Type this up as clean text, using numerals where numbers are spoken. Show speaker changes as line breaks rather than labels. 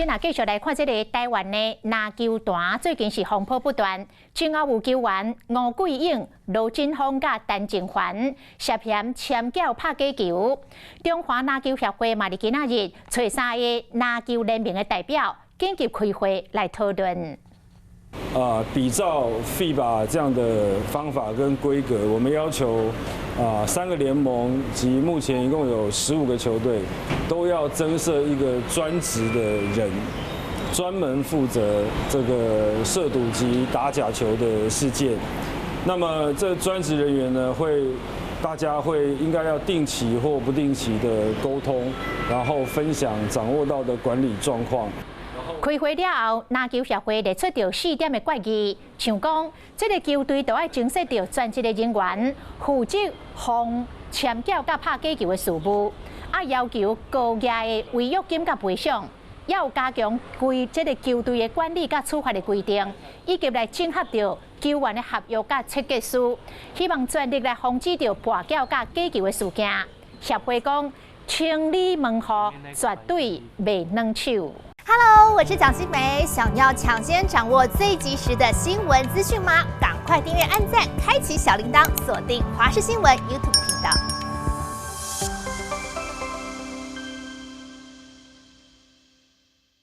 今仔继续来看这个台湾的篮球坛，最近是风波不断。前后有球员吴桂颖、罗振峰甲陈静环涉嫌签缴拍假球。中华篮球协会嘛，伫今仔日找3个篮球联盟的代表紧急开会来讨论。
比照 FIBA 这样的方法跟规格，我们要求3个联盟及目前一共有15个球队，都要增设一个专职的人，专门负责这个涉赌及打假球的事件。那么这专职人员呢，大家应该要定期或不定期的沟通，然后分享掌握到的管理状况。
开会了后，篮球协会列出着4点的决议，像讲，这个球队都要增设着专职的人员，负责防签缴甲拍假球的事务，要求高额的违约金甲赔偿，要加强这个球队的管理甲处罚的规定，以及来整合着球员的合约甲设计师，希望全力来防止着破缴甲假球的事件。协会讲，清理门户绝对袂软手。
Hello， 我是蒋欣梅。想要抢先掌握最及时的新闻资讯吗？赶快订阅、按赞、开启小铃铛，锁定华视新闻 YouTube 频道。